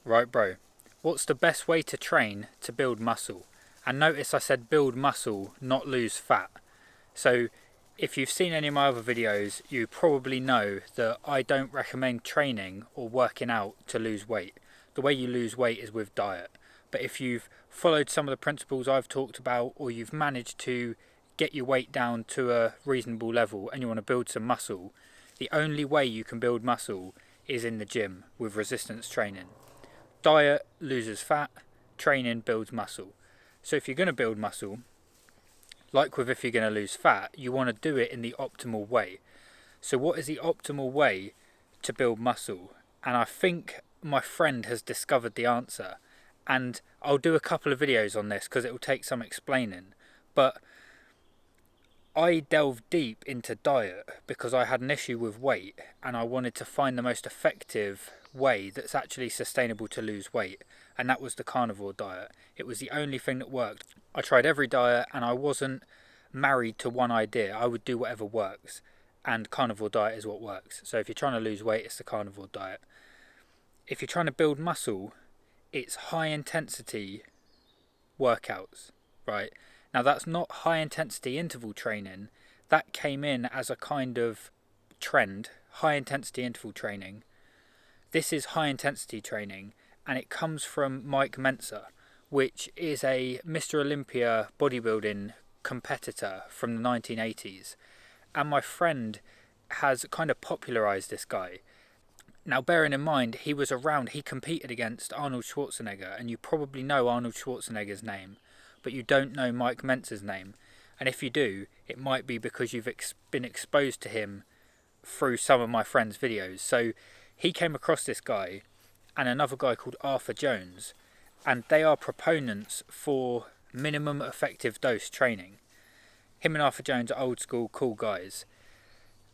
Right, bro. What's the best way to train to build muscle? And notice I said build muscle, not lose fat. So if you've seen any of my other videos, you probably know that I don't recommend training or working out to lose weight. The way you lose weight is with diet. But if you've followed some of the principles I've talked about, or you've managed to get your weight down to a reasonable level and you want to build some muscle, the only way you can build muscle is in the gym with resistance training. Diet loses fat, training builds muscle. So if you're going to build muscle, like with if you're going to lose fat, you want to do it in the optimal way. So what is the optimal way to build muscle? And I think my friend has discovered the answer. And I'll do a couple of videos on this because it will take some explaining. But I delved deep into diet because I had an issue with weight and I wanted to find the most effective way that's actually sustainable to lose weight, and that was the carnivore diet. It was the only thing that worked. I tried every diet and I wasn't married to one idea. I would do whatever works, and carnivore diet is what works. So if you're trying to lose weight, it's the carnivore diet. If you're trying to build muscle, it's high intensity workouts, right? Now that's not high intensity interval training. That came in as a kind of trend, high intensity interval training. This is high intensity training, and it comes from Mike Mentzer, which is a Mr. Olympia bodybuilding competitor from the 1980s. And my friend has kind of popularized this guy. Now, bearing in mind, he was around, he competed against Arnold Schwarzenegger, and you probably know Arnold Schwarzenegger's name, but you don't know Mike Mentzer's name. And if you do, it might be because you've been exposed to him through some of my friend's videos. So he came across this guy and another guy called Arthur Jones, and they are proponents for minimum effective dose training. Him and Arthur Jones are old school, cool guys.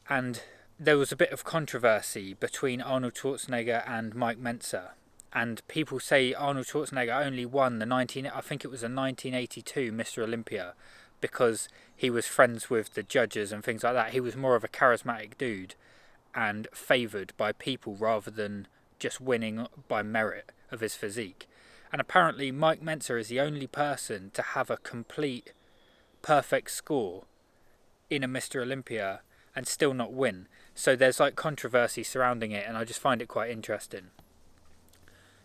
And there was a bit of controversy between Arnold Schwarzenegger and Mike Mentzer. And people say Arnold Schwarzenegger only won the 1982 Mr. Olympia because he was friends with the judges and things like that. He was more of a charismatic dude and favoured by people rather than just winning by merit of his physique. And apparently Mike Mentzer is the only person to have a complete perfect score in a Mr. Olympia and still not win. So there's like controversy surrounding it, and I just find it quite interesting.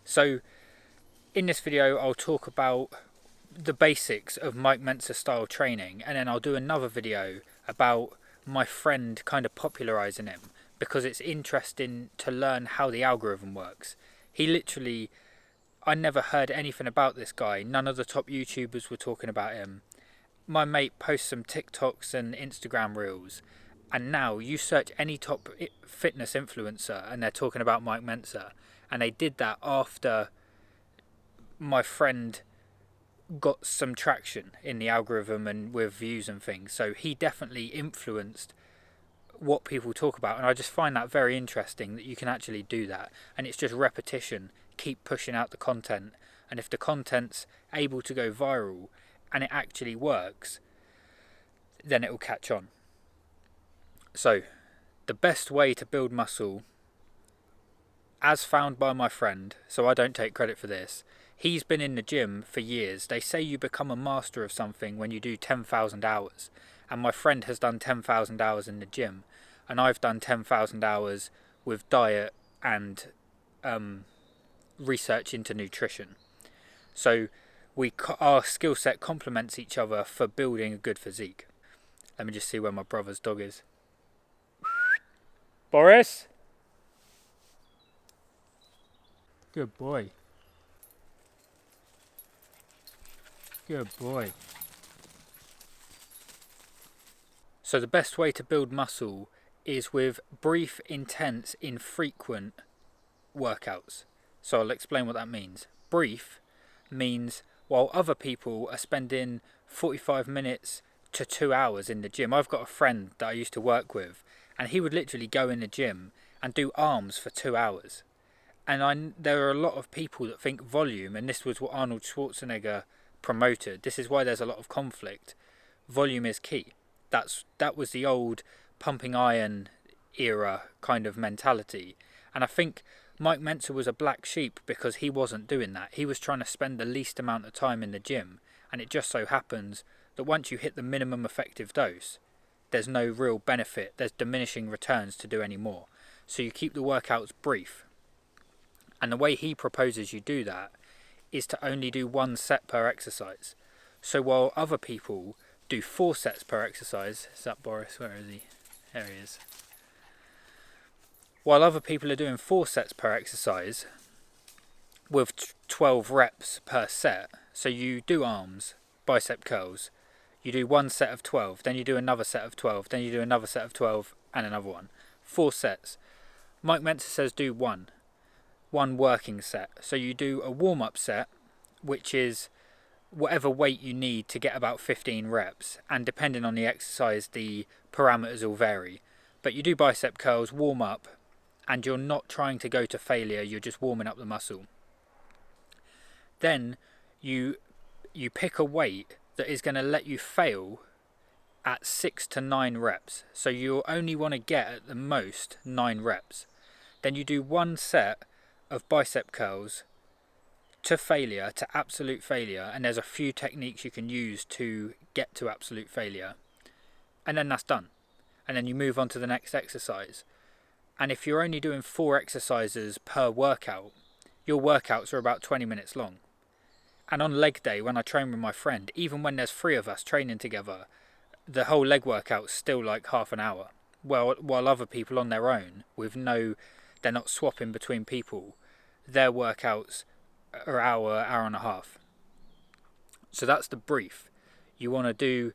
So in this video I'll talk about the basics of Mike Mentzer style training, and then I'll do another video about my friend kind of popularising him, because it's interesting to learn how the algorithm works. I never heard anything about this guy. None of the top YouTubers were talking about him. My mate posts some TikToks and Instagram reels, and now you search any top fitness influencer and they're talking about Mike Mentzer. And they did that after my friend got some traction in the algorithm and with views and things. So he definitely influenced what people talk about, and I just find that very interesting that you can actually do that. And it's just repetition, keep pushing out the content, and if the content's able to go viral and it actually works, then it will catch on. So the best way to build muscle, as found by my friend, so I don't take credit for this, he's been in the gym for years. They say you become a master of something when you do 10,000 hours. And my friend has done 10,000 hours in the gym. And I've done 10,000 hours with diet and research into nutrition. So our skill set complements each other for building a good physique. Let me just see where my brother's dog is. Boris? Good boy. Good boy. So the best way to build muscle is with brief, intense, infrequent workouts. So I'll explain what that means. Brief means while other people are spending 45 minutes to 2 hours in the gym. I've got a friend that I used to work with, and he would literally go in the gym and do arms for 2 hours. And there are a lot of people that think volume, and this was what Arnold Schwarzenegger promoted. This is why there's a lot of conflict. Volume is key. That was the old pumping iron era kind of mentality. And I think Mike Mentzer was a black sheep because he wasn't doing that. He was trying to spend the least amount of time in the gym, and it just so happens that once you hit the minimum effective dose, there's no real benefit, there's diminishing returns to do any more. So you keep the workouts brief. And the way he proposes you do that is to only do 1 set per exercise. So while other people do 4 sets per exercise, is that Boris? Where is he? There he is. While other people are doing 4 sets per exercise with 12 reps per set, so you do arms, bicep curls, you do 1 set of 12, then you do another set of 12, then you do another set of 12 and another one. 4 sets. Mike Mentzer says do one working set. So you do a warm-up set, which is whatever weight you need to get about 15 reps, and depending on the exercise the parameters will vary. But you do bicep curls, warm up, and you're not trying to go to failure, you're just warming up the muscle. Then you pick a weight that is going to let you fail at 6 to 9 reps. So you'll only want to get at the most 9 reps. Then you do 1 set of bicep curls to failure, to absolute failure, and there's a few techniques you can use to get to absolute failure, and then that's done. And then you move on to the next exercise. And if you're only doing 4 exercises per workout, your workouts are about 20 minutes long. And on leg day, when I train with my friend, even when there's 3 of us training together, the whole leg workout's still like half an hour. Well, while other people on their own, they're not swapping between people, their workouts are hour and a half. So that's the brief. You want to do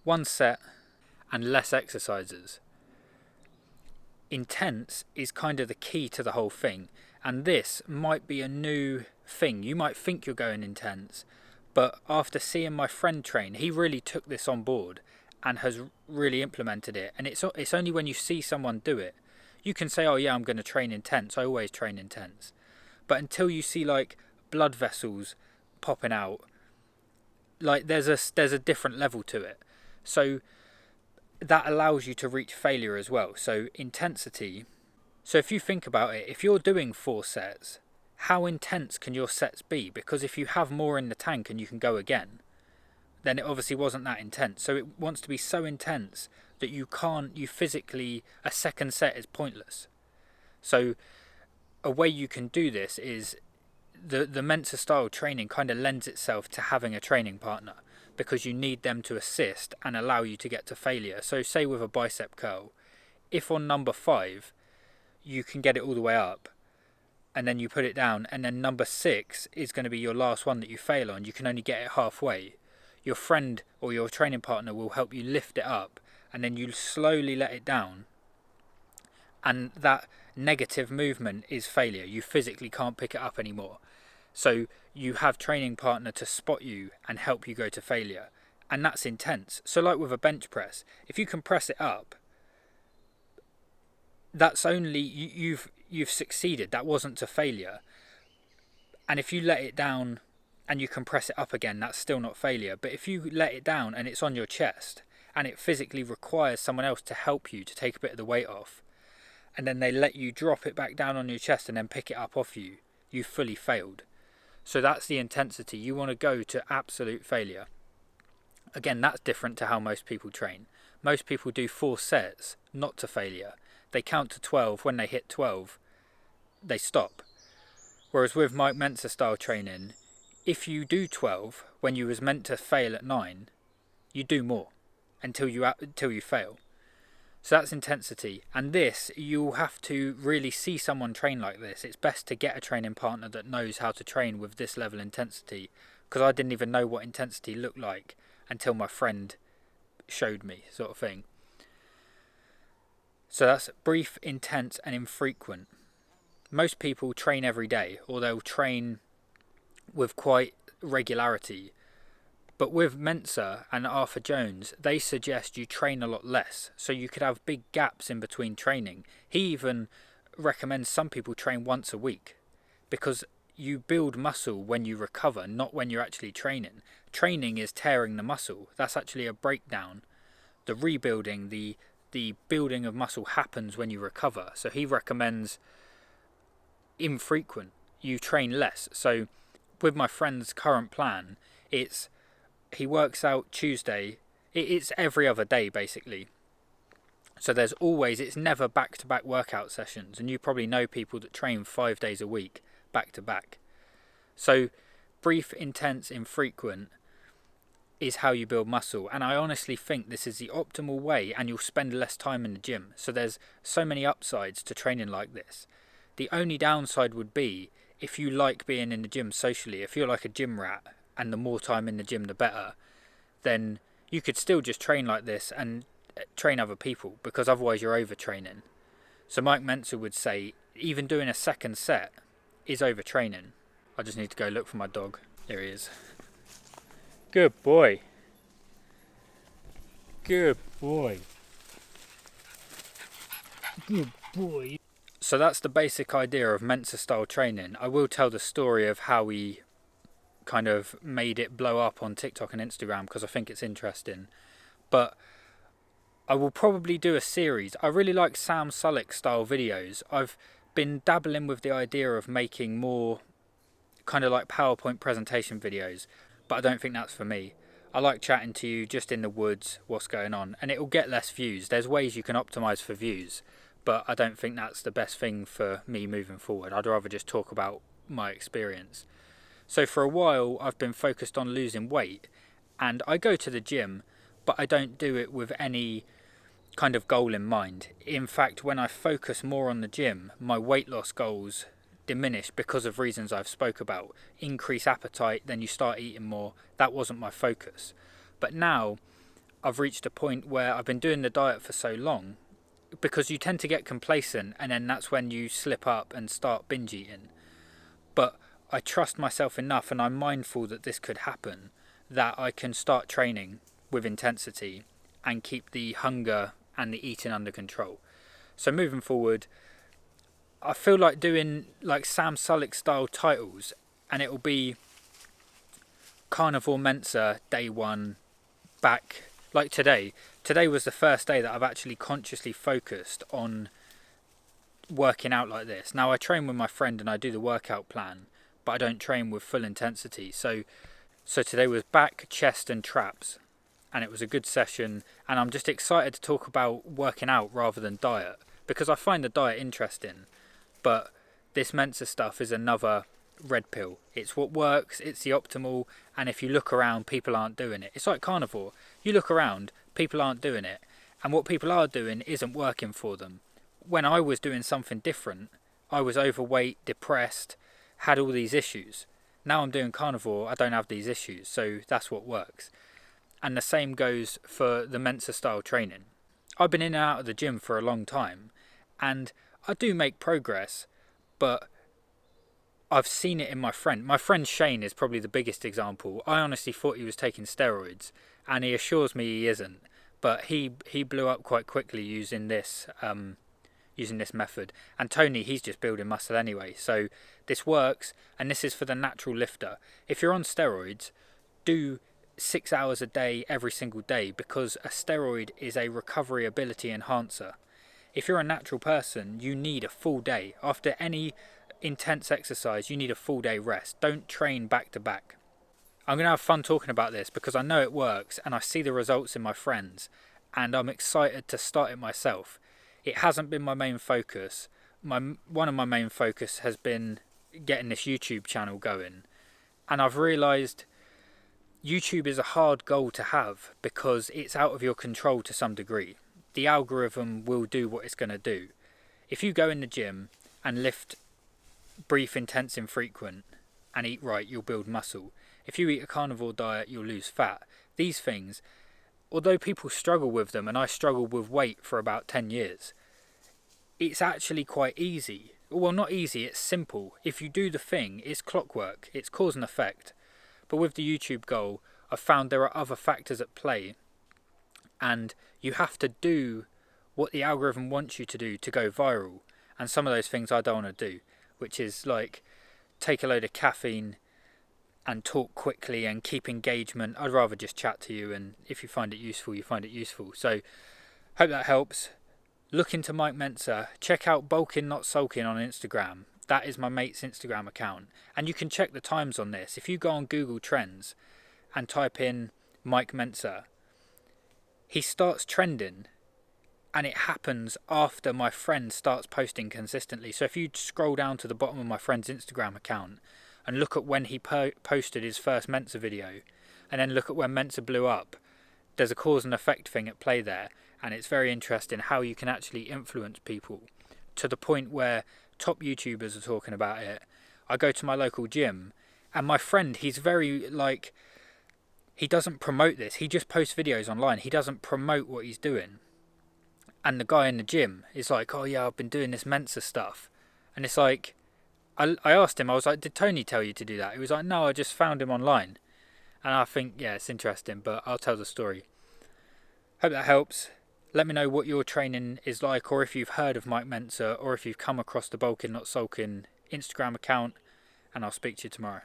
1 set and less exercises. Intense is kind of the key to the whole thing, and this might be a new thing. You might think you're going intense, but after seeing my friend train, he really took this on board and has really implemented it. And it's only when you see someone do it, you can say, oh yeah, I'm going to train intense, I always train intense. But until you see like blood vessels popping out, like there's a different level to it. So that allows you to reach failure as well. So intensity. So if you think about it, if you're doing 4 sets, how intense can your sets be? Because if you have more in the tank and you can go again, then it obviously wasn't that intense. So it wants to be so intense that you physically, a second set is pointless. So a way you can do this is the Mentzer style training kind of lends itself to having a training partner, because you need them to assist and allow you to get to failure. So say with a bicep curl, if on number 5 you can get it all the way up and then you put it down, and then number 6 is going to be your last one that you fail on, you can only get it halfway. Your friend or your training partner will help you lift it up, and then you slowly let it down, and that negative movement is failure. You physically can't pick it up anymore. So you have training partner to spot you and help you go to failure, and that's intense. So like with a bench press, if you can press it up, that's only you've succeeded. That wasn't to failure. And if you let it down and you can press it up again, that's still not failure. But if you let it down and it's on your chest and it physically requires someone else to help you to take a bit of the weight off, and then they let you drop it back down on your chest and then pick it up off you, you've fully failed. So that's the intensity. You want to go to absolute failure. Again, that's different to how most people train. Most people do 4 sets, not to failure. They count to 12. When they hit 12, they stop. Whereas with Mike Mentzer style training, if you do 12 when you was meant to fail at 9, you do more until you fail. So that's intensity. And this, you'll have to really see someone train like this. It's best to get a training partner that knows how to train with this level of intensity, because I didn't even know what intensity looked like until my friend showed me, sort of thing. So that's brief, intense and infrequent. Most people train every day, or they'll train with quite regularity. But with Mentzer and Arthur Jones, they suggest you train a lot less, so you could have big gaps in between training. He even recommends some people train once a week, because you build muscle when you recover, not when you're actually training. Training is tearing the muscle. That's actually a breakdown. The rebuilding, the building of muscle happens when you recover. So he recommends infrequent. You train less. So with my friend's current plan, he works out Tuesday. It's every other day basically. So it's never back-to-back workout sessions, and you probably know people that train 5 days a week back-to-back. So brief, intense, infrequent is how you build muscle, and I honestly think this is the optimal way, and you'll spend less time in the gym. So there's so many upsides to training like this. The only downside would be if you like being in the gym socially, if you're like a gym rat and the more time in the gym the better, then you could still just train like this and train other people, because otherwise you're overtraining. So Mike Mentzer would say even doing a second set is overtraining. I just need to go look for my dog. There he is. Good boy. Good boy. Good boy. So that's the basic idea of Mentzer style training. I will tell the story of how he kind of made it blow up on TikTok and Instagram, because I think it's interesting. But I will probably do a series. I really like Sam Sulek style videos. I've been dabbling with the idea of making more kind of like PowerPoint presentation videos, but I don't think that's for me. I like chatting to you just in the woods, what's going on, and it will get less views. There's ways you can optimize for views, but I don't think that's the best thing for me moving forward. I'd rather just talk about my experience. So for a while I've been focused on losing weight, and I go to the gym, but I don't do it with any kind of goal in mind. In fact, when I focus more on the gym, my weight loss goals diminish because of reasons I've spoke about. Increase appetite, then you start eating more. That wasn't my focus. But now I've reached a point where I've been doing the diet for so long, because you tend to get complacent, and then that's when you slip up and start binge eating. But I trust myself enough, and I'm mindful that this could happen, that I can start training with intensity and keep the hunger and the eating under control. So moving forward, I feel like doing like Sam Sulek style titles, and it will be Carnivore Mentzer day one back, like today. Today was the first day that I've actually consciously focused on working out like this. Now I train with my friend and I do the workout plan, but I don't train with full intensity. So today was back, chest and traps, and it was a good session, and I'm just excited to talk about working out rather than diet, because I find the diet interesting, but this Mentzer stuff is another red pill. It's what works, it's the optimal, and if you look around, people aren't doing it. It's like carnivore. You look around, people aren't doing it, and what people are doing isn't working for them. When I was doing something different, I was overweight, depressed, had all these issues. Now I'm doing carnivore, I don't have these issues, so that's what works. And the same goes for the Mentzer style training. I've been in and out of the gym for a long time, and I do make progress, but I've seen it in my friend. My friend Shane is probably the biggest example. I honestly thought he was taking steroids, and he assures me he isn't. But he blew up quite quickly using this method. And Tony, he's just building muscle anyway. So this works, and this is for the natural lifter. If you're on steroids, do 6 hours a day every single day, because a steroid is a recovery ability enhancer. If you're a natural person, you need a full day. After any intense exercise, you need a full day rest. Don't train back to back. I'm going to have fun talking about this because I know it works and I see the results in my friends, and I'm excited to start it myself. It hasn't been my main focus. One of my main focus has been getting this YouTube channel going, and I've realised YouTube is a hard goal to have because it's out of your control to some degree. The algorithm will do what it's going to do. If you go in the gym and lift brief, intense, infrequent, and eat right, you'll build muscle. If you eat a carnivore diet, you'll lose fat. These things, although people struggle with them, and I struggled with weight for about 10 years, it's actually quite easy. Well, not easy, it's simple. If you do the thing, it's clockwork, it's cause and effect. But with the YouTube goal, I've found there are other factors at play, and you have to do what the algorithm wants you to do to go viral. And some of those things I don't want to do, which is like take a load of caffeine and talk quickly and keep engagement. I'd rather just chat to you, and if you find it useful, you find it useful. So hope that helps. Look into Mike Mentzer. Check out Bulking Not Sulking on Instagram. That is my mate's Instagram account. And you can check the times on this. If you go on Google Trends and type in Mike Mentzer, he starts trending, and it happens after my friend starts posting consistently. So if you scroll down to the bottom of my friend's Instagram account and look at when he posted his first Mentzer video, and then look at when Mentzer blew up, there's a cause and effect thing at play there. And it's very interesting how you can actually influence people to the point where top YouTubers are talking about it. I go to my local gym, and my friend, he's very like, he doesn't promote this. He just posts videos online. He doesn't promote what he's doing. And the guy in the gym is like, oh yeah, I've been doing this Mentzer stuff. And it's like, I asked him, I was like, did Tony tell you to do that? He was like, no, I just found him online. And I think, yeah, it's interesting, but I'll tell the story. Hope that helps. Let me know what your training is like, or if you've heard of Mike Mentzer, or if you've come across the Bulking Not Sulking Instagram account, and I'll speak to you tomorrow.